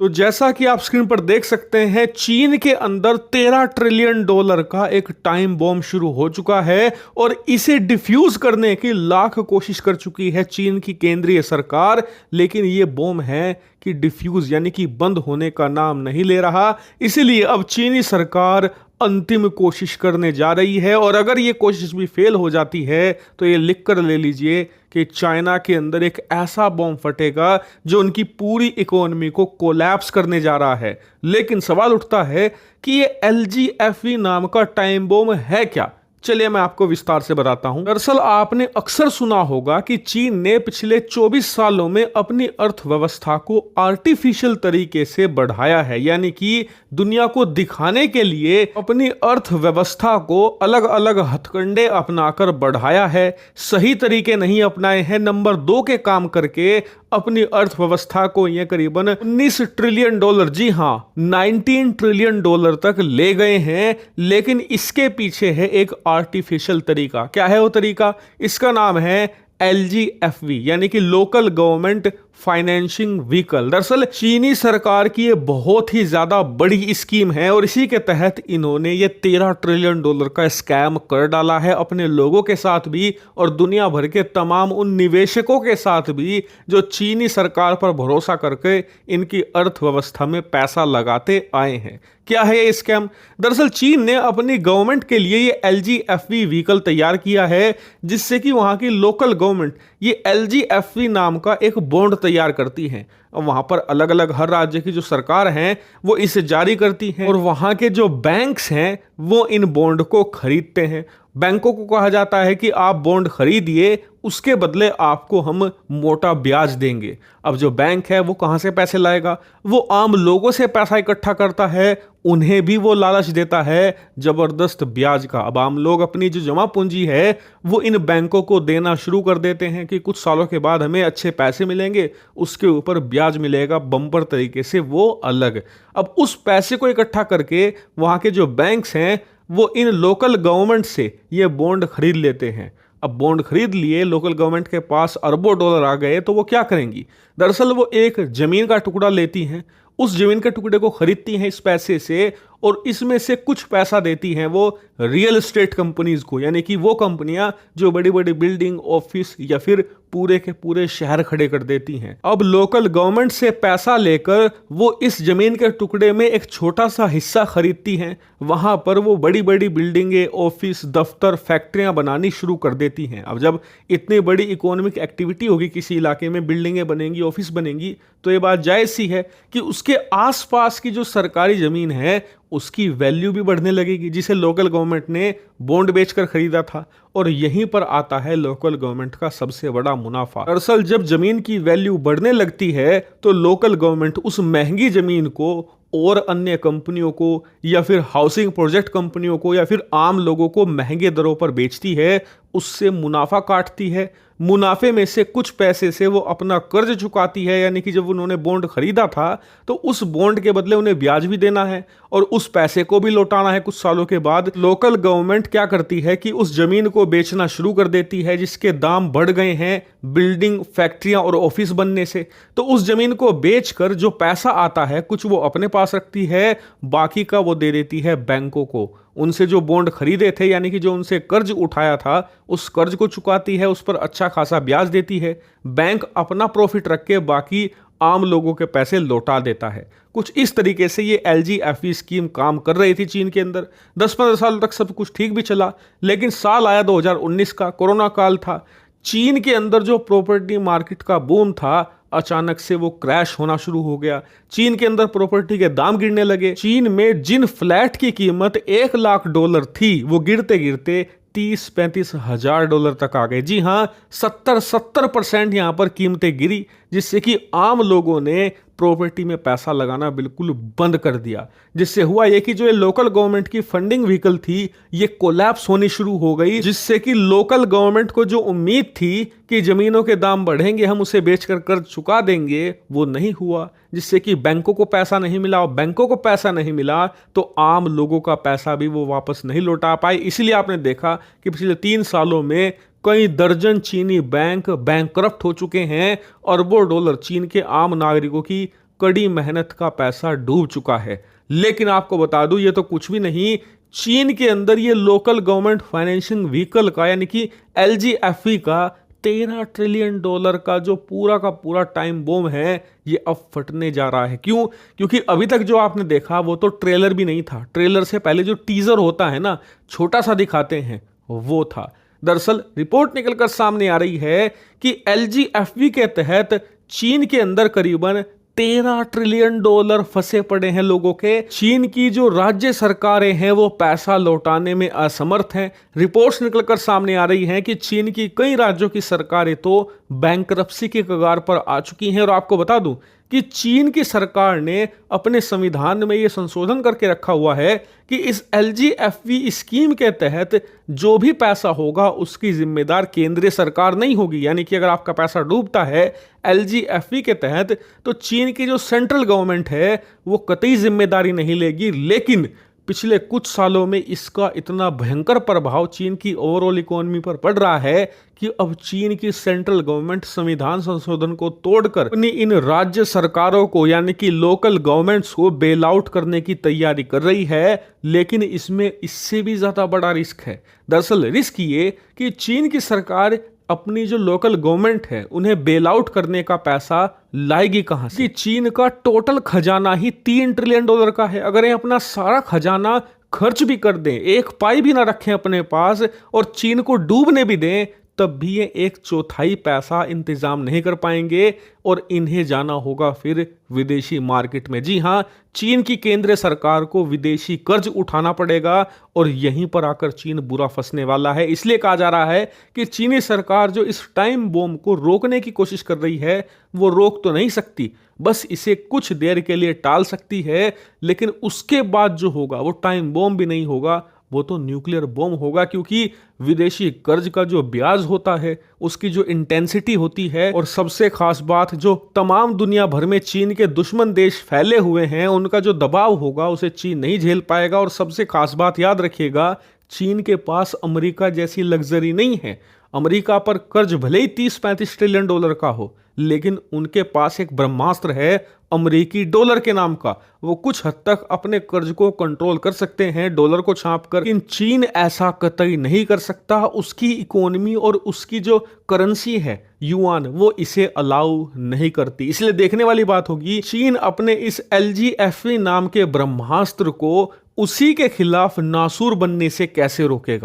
तो जैसा कि आप स्क्रीन पर देख सकते हैं, चीन के अंदर 13 ट्रिलियन डॉलर का एक टाइम बॉम्ब शुरू हो चुका है और इसे डिफ्यूज करने की लाख कोशिश कर चुकी है चीन की केंद्रीय सरकार। लेकिन ये बॉम्ब है कि डिफ्यूज यानी कि बंद होने का नाम नहीं ले रहा। इसीलिए अब चीनी सरकार अंतिम कोशिश करने जा रही है और अगर ये कोशिश भी फेल हो जाती है तो ये लिख कर ले लीजिए कि चाइना के अंदर एक ऐसा बॉम्ब फटेगा जो उनकी पूरी इकोनॉमी को कोलैप्स करने जा रहा है। लेकिन सवाल उठता है कि ये LGFV नाम का टाइम बॉम्ब है क्या। चलिए मैं आपको विस्तार से बताता हूं। दरअसल आपने अक्सर सुना होगा कि चीन ने पिछले 24 सालों में अपनी अर्थव्यवस्था को आर्टिफिशियल तरीके से बढ़ाया है, यानी कि दुनिया को दिखाने के लिए अपनी अर्थव्यवस्था को अलग अलग हथकंडे अपनाकर बढ़ाया है। सही तरीके नहीं अपनाए हैं, नंबर 2 के काम करके अपनी अर्थव्यवस्था को ये करीबन 19 ट्रिलियन डॉलर, जी हां 19 ट्रिलियन डॉलर तक ले गए हैं। लेकिन इसके पीछे है एक आर्टिफिशियल तरीका। क्या है वो तरीका? इसका नाम है LGFV यानी कि लोकल गवर्नमेंट फाइनेंशिंग व्हीकल। दरअसल चीनी सरकार की ये बहुत ही ज्यादा बड़ी स्कीम है और इसी के तहत इन्होंने ये 13 ट्रिलियन डॉलर का स्कैम कर डाला है अपने लोगों के साथ भी और दुनिया भर के तमाम उन निवेशकों के साथ भी जो चीनी सरकार पर भरोसा करके इनकी अर्थव्यवस्था में पैसा लगाते आए हैं। क्या है ये स्कैम? दरअसल चीन ने अपनी गवर्नमेंट के लिए ये LGFV व्हीकल तैयार किया है जिससे कि वहां की लोकल गवर्नमेंट ये LGFV नाम का एक बॉन्ड तैयार करती है और वहां पर अलग अलग हर राज्य की जो सरकार हैं वो इसे जारी करती हैं और वहां के जो बैंक्स हैं वो इन बॉन्ड को खरीदते हैं। बैंकों को कहा जाता है कि आप बॉन्ड खरीदिए, उसके बदले आपको हम मोटा ब्याज देंगे। अब जो बैंक है वो कहां से पैसे लाएगा? वो आम लोगों से पैसा इकट्ठा करता है, उन्हें भी वो लालच देता है जबरदस्त ब्याज का। अब आम लोग अपनी जो जमा पूंजी है वो इन बैंकों को देना शुरू कर देते हैं कि कुछ सालों के बाद हमें अच्छे पैसे मिलेंगे, उसके ऊपर ब्याज मिलेगा बम्पर तरीके से, वो अलग। अब उस पैसे को इकट्ठा करके वहां के जो बैंक्स हैं वो इन लोकल गवर्नमेंट से ये बॉन्ड खरीद लेते हैं। अब बॉन्ड खरीद लिए, लोकल गवर्नमेंट के पास अरबों डॉलर आ गए, तो वो क्या करेंगी? दरअसल वो एक जमीन का टुकड़ा लेती हैं, उस जमीन के टुकड़े को खरीदती हैं इस पैसे से और इसमें से कुछ पैसा देती हैं वो रियल एस्टेट कंपनीज को, यानी कि वो कंपनियां जो बड़ी बड़ी बिल्डिंग, ऑफिस या फिर पूरे के पूरे शहर खड़े कर देती हैं। अब लोकल गवर्नमेंट से पैसा लेकर वो इस जमीन के टुकड़े में एक छोटा सा हिस्सा खरीदती हैं, वहां पर वो बड़ी बड़ी बिल्डिंगें, ऑफिस, दफ्तर, फैक्ट्रियां बनानी शुरू कर देती हैं। अब जब इतनी बड़ी इकोनॉमिक एक्टिविटी होगी किसी इलाके में, बिल्डिंगें बनेंगी, ऑफिस बनेंगी, तो ये बात जायज सी है कि उसके आसपास की जो सरकारी जमीन है उसकी वैल्यू भी बढ़ने लगेगी, जिसे लोकल गवर्नमेंट ने बॉन्ड बेचकर खरीदा था। और यहीं पर आता है लोकल गवर्नमेंट का सबसे बड़ा मुनाफा। दरअसल जब जमीन की वैल्यू बढ़ने लगती है तो लोकल गवर्नमेंट उस महंगी जमीन को और अन्य कंपनियों को या फिर हाउसिंग प्रोजेक्ट कंपनियों को या फिर आम लोगों को महंगे दरों पर बेचती है, उससे मुनाफा काटती है। मुनाफे में से कुछ पैसे से वो अपना कर्ज चुकाती है, यानी कि जब उन्होंने बॉन्ड खरीदा था तो उस बॉन्ड के बदले उन्हें ब्याज भी देना है और उस पैसे को भी लौटाना है कुछ सालों के बाद। लोकल गवर्नमेंट क्या करती है कि उस जमीन को बेचना शुरू कर देती है जिसके दाम बढ़ गए हैं बिल्डिंग, फैक्ट्रियां और ऑफिस बनने से। तो उस जमीन को बेचकर जो पैसा आता है कुछ वो अपने पास रखती है, बाकी का वो दे देती है बैंकों को। उनसे जो बॉन्ड खरीदे थे, यानी कि जो उनसे कर्ज उठाया था, उस कर्ज को चुकाती है, उस पर अच्छा खासा ब्याज देती है। बैंक अपना प्रॉफिट रख के बाकी आम लोगों के पैसे लौटा देता है। कुछ इस तरीके से ये LGFV स्कीम काम कर रही थी चीन के अंदर। 10-15 साल तक सब कुछ ठीक भी चला, लेकिन साल आया 2019 का, कोरोना काल था। चीन के अंदर जो प्रॉपर्टी मार्केट का बूम था अचानक से वो क्रैश होना शुरू हो गया। चीन के अंदर प्रॉपर्टी के दाम गिरने लगे। चीन में जिन फ्लैट की कीमत $1 लाख थी वो गिरते गिरते 30-35 हजार डॉलर तक आ गए। जी हां, 70% यहां पर कीमतें गिरी, जिससे कि आम लोगों ने प्रॉपर्टी में पैसा लगाना बिल्कुल बंद कर दिया। जिससे हुआ ये कि जो ये लोकल गवर्नमेंट की फंडिंग व्हीकल थी ये कोलैप्स होनी शुरू हो गई, जिससे कि लोकल गवर्नमेंट को जो उम्मीद थी कि जमीनों के दाम बढ़ेंगे, हम उसे बेचकर कर्ज चुका देंगे, वो नहीं हुआ। जिससे कि बैंकों को पैसा नहीं मिला और बैंकों को पैसा नहीं मिला तो आम लोगों का पैसा भी वो वापस नहीं लौटा पाए। इसलिए आपने देखा कि पिछले 3 सालों में कई दर्जन चीनी बैंक बैंकक्रप्ट हो चुके हैं। अरबों डॉलर चीन के आम नागरिकों की कड़ी मेहनत का पैसा डूब चुका है। लेकिन आपको बता दूं, ये तो कुछ भी नहीं, चीन के अंदर ये लोकल गवर्नमेंट फाइनेंशिंग व्हीकल का यानी कि LGFV का 13 ट्रिलियन डॉलर का जो पूरा का पूरा टाइम बॉम्ब है, ये अब फटने जा रहा है। क्यों? क्योंकि अभी तक जो आपने देखा वो तो ट्रेलर भी नहीं था। ट्रेलर से पहले जो टीजर होता है ना, छोटा सा दिखाते हैं, वो था। दरअसल रिपोर्ट निकलकर सामने आ रही है कि LGFV के तहत चीन के अंदर करीबन 13 ट्रिलियन डॉलर फंसे पड़े हैं लोगों के। चीन की जो राज्य सरकारें हैं वो पैसा लौटाने में असमर्थ हैं। रिपोर्ट्स निकलकर सामने आ रही हैं कि चीन की कई राज्यों की सरकारें तो बैंकरप्सी के कगार पर आ चुकी हैं। और आपको बता दूं कि चीन की सरकार ने अपने संविधान में यह संशोधन करके रखा हुआ है कि इस LGFV स्कीम के तहत जो भी पैसा होगा उसकी जिम्मेदार केंद्रीय सरकार नहीं होगी। यानी कि अगर आपका पैसा डूबता है LGFV के तहत, तो चीन की जो सेंट्रल गवर्नमेंट है वो कतई जिम्मेदारी नहीं लेगी। लेकिन पिछले कुछ सालों में इसका इतना भयंकर प्रभाव चीन की ओवरऑल इकोनॉमी पर पड़ रहा है कि अब चीन की सेंट्रल गवर्नमेंट संविधान संशोधन को तोड़कर अपनी इन राज्य सरकारों को यानी कि लोकल गवर्नमेंट्स को बेल आउट करने की तैयारी कर रही है। लेकिन इसमें इससे भी ज्यादा बड़ा रिस्क है। दरअसल रिस्क ये कि चीन की सरकार अपनी जो लोकल गवर्नमेंट है उन्हें बेल आउट करने का पैसा लाएगी कहां से? कि चीन का टोटल खजाना ही 3 ट्रिलियन डॉलर का है। अगर ये अपना सारा खजाना खर्च भी कर दें, एक पाई भी ना रखें अपने पास और चीन को डूबने भी दें, तब भी ये 1/4 पैसा इंतजाम नहीं कर पाएंगे और इन्हें जाना होगा फिर विदेशी मार्केट में। जी हां, चीन की केंद्रीय सरकार को विदेशी कर्ज उठाना पड़ेगा और यहीं पर आकर चीन बुरा फंसने वाला है। इसलिए कहा जा रहा है कि चीनी सरकार जो इस टाइम बॉम्ब को रोकने की कोशिश कर रही है वो रोक तो नहीं सकती, बस इसे कुछ देर के लिए टाल सकती है। लेकिन उसके बाद जो होगा वो टाइम बॉम्ब भी नहीं होगा, वो तो न्यूक्लियर बॉम्ब होगा। क्योंकि विदेशी कर्ज का जो ब्याज होता है उसकी जो इंटेंसिटी होती है, और सबसे खास बात जो तमाम दुनिया भर में चीन के दुश्मन देश फैले हुए हैं उनका जो दबाव होगा उसे चीन नहीं झेल पाएगा। और सबसे खास बात याद रखिएगा, चीन के पास अमेरिका जैसी लग्जरी नहीं है। अमेरिका पर कर्ज भले ही 30-35 ट्रिलियन डॉलर का हो, लेकिन उनके पास एक ब्रह्मास्त्र है अमेरिकी डॉलर के नाम का। वो कुछ हद तक अपने कर्ज को कंट्रोल कर सकते हैं डॉलर को छाप कर, लेकिन चीन ऐसा कतई नहीं कर सकता। उसकी इकोनॉमी और उसकी जो करेंसी है युआन, वो इसे अलाउ नहीं करती। इसलिए देखने वाली बात होगी चीन अपने इस LGFV नाम के ब्रह्मास्त्र को उसी के खिलाफ नासूर बनने से कैसे रोकेगा।